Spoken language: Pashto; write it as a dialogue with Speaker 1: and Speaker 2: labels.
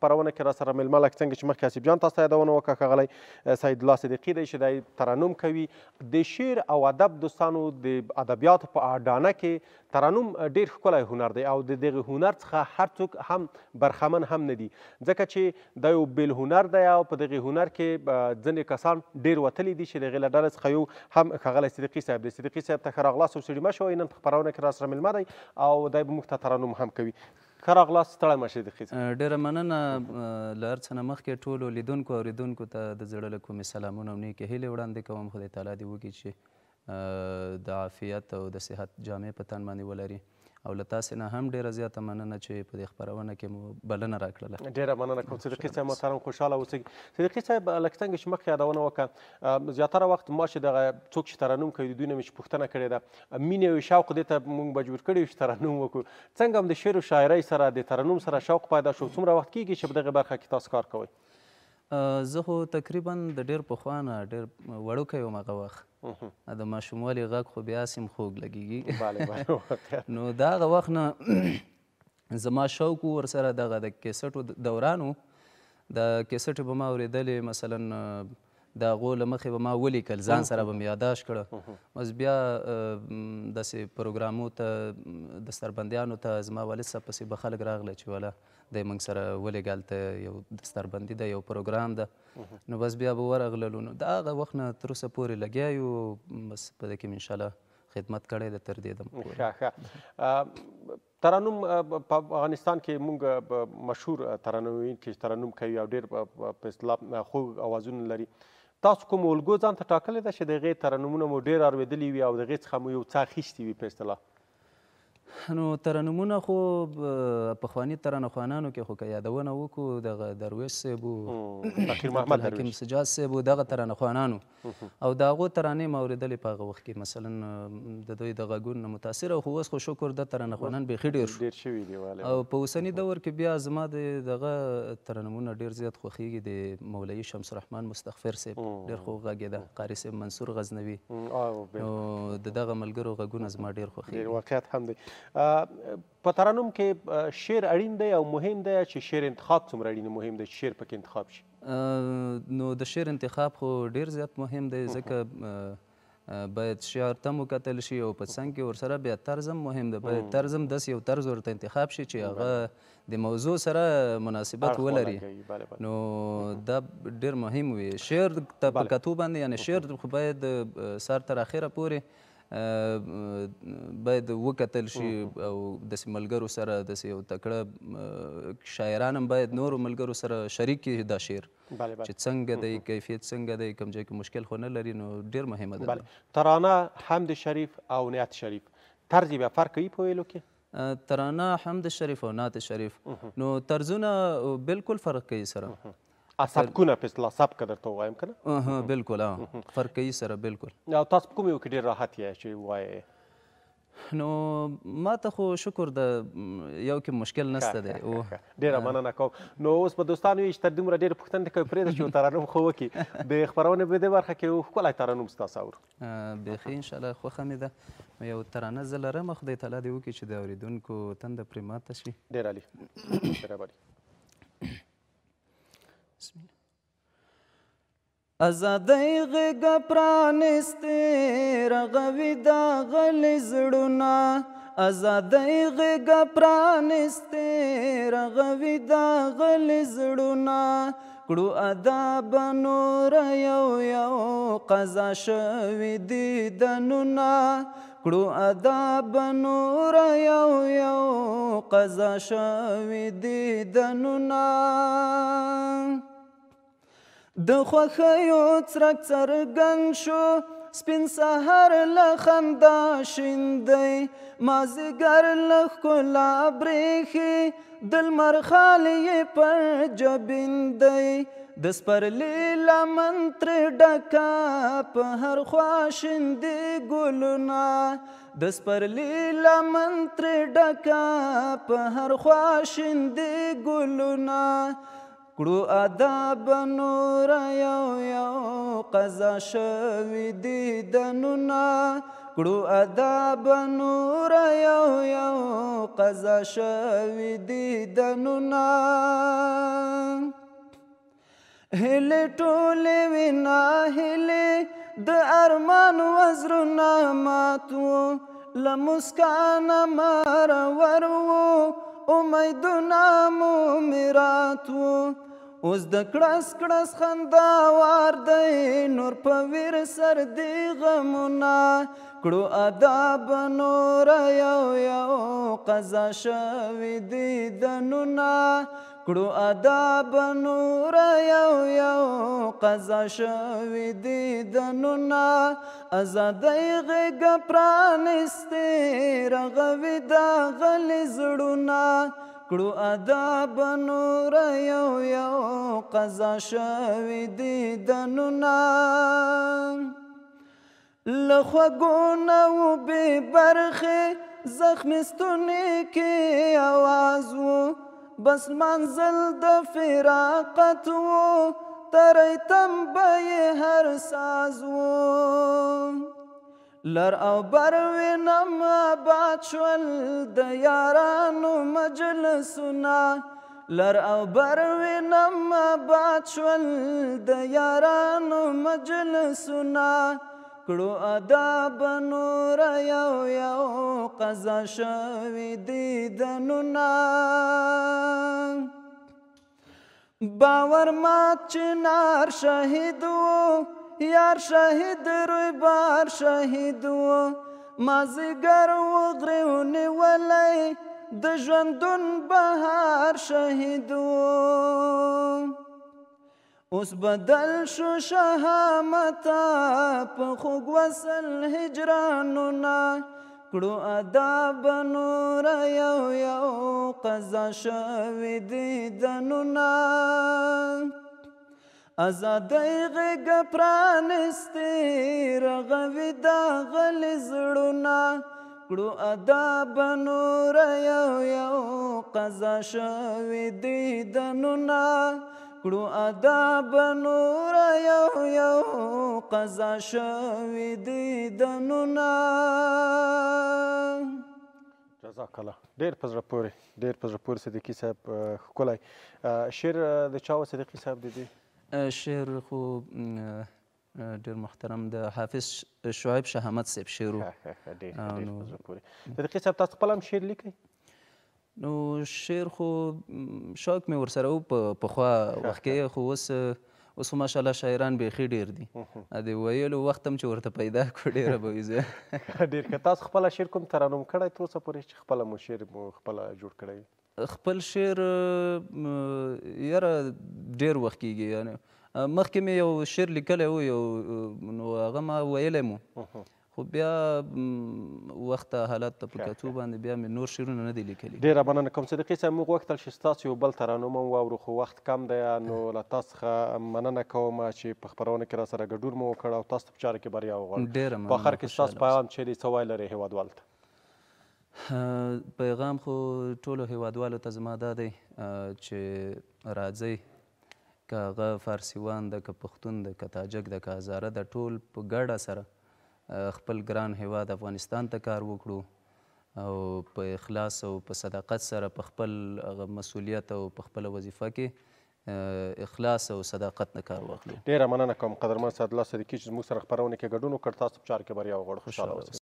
Speaker 1: خپرونه کې را سره مېلمه لکه څنګه چې مخکې حسیب جان تاسو ته یادونه وکړه ښاغلی سعیدالله صدیقي دی چې دی ترنم کوي. د شعر او ادب دوستانو د ادبیاتو په اډانه کې ترنم ډېر ښکلی هنر دی او د دغه هنر څخه هر څوک هم برخمن هم نه دي ځکه چې دا یو بېل هنر دی او په دغه هنر کې ځینې کسان ډېر وتلي دي چې د هغې له ډلې څخه یو هم ښاغلی صدیقي صاحب دی. صدیقي صاحب ته ښه راغلاست او ستړي مه شوئ، نن په خپرونه کې را سره مېلمه دی او دی به موږ ته ترنم هم کوي. ښه راغلاست، ستړی مه شئ صدیقي صاحب.
Speaker 2: ډېره مننه. له هر څه نه مخکې ټولو لیدونکو او اورېدونکو ته د زړه له کومې سلامونه او نیکې هیلې وړاندې کوم. خدای تعالی دې وکړي چې د عافیت او د صحت جامې په تن باندې ولري او له تاسې نه هم ډېره زیاته مننه چې په دې خپرونه کې مو بلنه راکړله.
Speaker 1: ډېره مننه کوم صدیقي صاحب محترم، خوشحاله اوسئ. صدیقي صاحب لکه څنګه چې مخکې یادونه وکړه زیاتره وخت ما چې دغه څوک چې ترنم کوي د دوی نه مې چې پوښتنه کړې ده مینې او شوق دې ته موږ مجبور کړي یو چې ترنم وکړو. څنګه هم د شعر و شاعرۍ سره د ترنم سره شوق پیدا شو؟ څومره وخت کېږي چې په دغه برخه کې تاسو کار کوئ؟
Speaker 2: زه خو تقریبا د ډېر پخوا نه ډېر وړوکی وم هغه وخت. د ماشوموالي غږ خو بیا هسې هم خوږ لګېږي. نو د هغه وخت نه زما شوق و ورسره دغه د کیسټو دوران و. د کیسټې به ما اورېدلې، مثلا د هغو له مخې به ما ولیکل، ځان سره به مې یاداشت کړه. بس بیا داسې پروګرامو ته دستربندیانو ته زما والد صاحب پسې به خلک راغله چې والا دی موږ سره ولېږه، هلته یو دستربندي ده، یو پروګرام ده. نو بس بیا به ورغللو. نو د هغه وخت نه تر اوسه پورې لګیا یو، بس په دې کې مې انشاءالله خدمت کړی ده تر دې دم پورې.
Speaker 1: ښه. ترنم په افغانستان کې موږ مشهور ترنموونکي ترنم کوي او ډېر په اصطلاح خوږ اوازونه لري. تاسو کوم الګو ځان ته ټاکلې ده چې د هغې ترنمونه مو ډېر اورېدلي وي او د هغې څخه مو یو څه اخیستي وي په اصطلاح؟
Speaker 2: نو ترنمونه خو پخواني ترانهخوانانو کې خو که یادونه وکړو دغه درویش صاحب و عبدالحکیم سجاد صاحب و دغه ترانهخوانانو او د هغو ترانې مې اورېدلې په هغه وخت کې. مثلا د دوی د غږونو نه متاثره، خو اوس خو شکر د ترانهخوانان بیخي ډېر شو. او په اوسني دور کې بیا زما د دغه ترنمونه ډېر زیات خوښېږي. د مولوي شمس الرحمن مستغفر صاحب ډېر خوږ غږېده، قاري صاحب منصور غزنوي، نو د دغه ملګرو غږونه زما ډېر خوښېږي.
Speaker 1: واقعیت هم دی. په ترنم کې شعر اړین دی او مهم دی چې شعر انتخاب څومره اړین مهم دی چې شعر پکې انتخاب شي؟
Speaker 2: نو د شعر انتخاب خو ډېر زیات مهم دی ځکه باید شعر ته مو کتل شي او په څنګ کې ورسره بیا طرز هم مهم دی. باید طرز هم داسې یو طرز ورته انتخاب شي چې هغه د موضوع سره مناسبت ولري. نو دا ډېر مهم وي. شعر ته په کتو باندې یعنې شعر خو باید سر تر اخره پورې باید وکتل شي او داسې ملګرو سره داسې یو تکړه شاعران هم باید نورو ملګرو سره شریک کړي دا شعر چې څنګه دی، کیفیت څنګه دی، کوم ځای کې مشکل خو نه لري. نو ډېر مهمه ده.
Speaker 1: ترانه حمد شریف او نعت شریف طرز بیا فرق کوي په ویلو کې؟
Speaker 2: ترانه حمد شریف او نعت شریف نو طرزونه بالکل فرق کوي سره.
Speaker 1: سبکونه په اصطلاح سبک درته ووایم که نه؟
Speaker 2: بالکل فرق کوي سره بالکل.
Speaker 1: او تاسو په کوم یو کې ډېر راحت یې چې ووایئ؟
Speaker 2: نو ما ته خو شکر د یو کې مشکل نشته دی.
Speaker 1: ډېره مننه کوم. نو اوس به دوستان وایي چې تر دومره ډېرې پوښتنې کوي پرېږده چې یو ترنم خو وکړي. د خپرونې په دې برخه کې یو ښکلی ترنم ستاسو اورو.
Speaker 2: بیخي انشاءالله خوښه مې ده. یو ترانه زه لرم، خدای تعالی دې وکړي چې د اورېدونکو تنده پرې ماته شي.
Speaker 1: ډېر عالي، ډېر عالي.
Speaker 2: ازادۍ غېږه پرانستې رغوي داغلي زړونه، ازادۍ غېږه پرانستې رغوي داغلي زړونه، کړو ادا به نوره یو یو قضا شوي دیدنونه، کړو ادا به نوره یو یو قضا شوي دیدنونه. د خوښیو څرک څرګند شو سپین سهار له خندا شین دی، مازدیګر له ښکلا برېښي د لمر خال یې پر جبین دی، د سپرلي لمن ترې ډکه په هر خوا شیندې ګلونه، د سپرلي لمن ترې ډکه په هر خوا شیندې ګلونه، کړو ادا به نوره یو یو قضا شوي دیدنونه، کړو ادا به نوره یو یو قضا شوي دیدنونه. هیلې ټولې وې ناهیلې د ارمان وزرونه مات وو له مسکا نه مرور وو امیدونه مو میرات وو اوس د کړس کړس خندا وار دی نور په ویر سر دی غمونه کړو ادا به نوره یو یو قضا شوي دیدنونه کړو ادا به نوره یو یو قضا شوي دیدنونه ازادۍ غېږه پرانستې رغوي داغلي زړونه کړو ادا به نوره یو یو قضا شوي دیدنونه له خوږو نه و بې برخې زخمي ستوني کې اواز و بس منزل د فراقت و تری تنبه یې هر ساز و لر او بر وینم آباد شول د یارانو مجلسونه لر او بر وینم آباد شول د یارانو مجلسونه کړو ادا به نوره یو یو قضا شوي دیدنونه باور مات چنار شهید و یار شهید روی بار شهید و مازیګر وغرې ونیولی د ژوندون بهار شهید و اوس بدل شو شهامته په خوږ وصل هجرانونه کړو ادا به نوره یو یو قضا شوي دیدنونه ازادۍ غېږه پرانستې رغوي داغلي زړونه کړو ادا به نوره یو یو قضا شوي دیدنونه کړو ادا به نوره یو یو قضا شوي دیدنونه
Speaker 1: جزاک الله ډېر په زړه پورې ډېر په زړه پورې صدیقي صاحب ښکلی شعر د چا و صدیقي صاحب د دې
Speaker 2: شعر خو ډېر محترم د حافظ شعیب شهامت صاحب شعر و
Speaker 1: ډېر په زړه پورې صدیقي صاحب تاسو خپله هم شعر لیکئ
Speaker 2: نو شعر خو شوق مې ورسره و په پخوا وخت کې خو اوس خو ماشاءالله شاعران بیخي ډېر دي د ویلو وخت هم چې ورته پیدا کړو ډېره به وي
Speaker 1: ډېر که تاسو خپله شعر کوم ترانم کړی تر اوسه پورې چې خپله مو شعر مو خپله جوړ کړی
Speaker 2: خپل شعر یاره ډېر وخت کېږي یعنې مخکې مې یو شعر لیکلی و یو نو هغه ما ویلی مو خو بیا وخت حالات ته په کتو باندې بیا مې نور شعرونه نه دي لیکلي
Speaker 1: ډېره مننه کوم صدیقي صاحب موږ غوښتل چې ستاسو یو بل ترانم هم واورو خو وخت کم دی نو له تاسو څخه مننه کوم چې په خپرونه کې راسره ګډون مو وکړ او تاسو ته په چاره کې بریا وغواړم
Speaker 2: ډېره
Speaker 1: په آخر کې ستاسو پیغام چیرې څه ویل لرئ هېوادوالو ته
Speaker 2: پیغام خو ټولو هېوادوالو ته زما دا دی چې راځئ که هغه فارسیوان ده که پښتون ده که تاجک ده که هزاره ده ټول په ګډه سره خپل ګران هیواد افغانستان ته کار وکړو او په اخلاص او په صداقت سره په خپل مسؤلیت او په خپله وظیفه کې اخلاص او صداقت نه کار واخلو
Speaker 1: ډېره مننه کوم قدرمن سعدالله صدیقي چې زموږ سره خپرونه کې ګډون وکړ تاسو په چاره کې بریا وغواړو خوشحاله اوسئ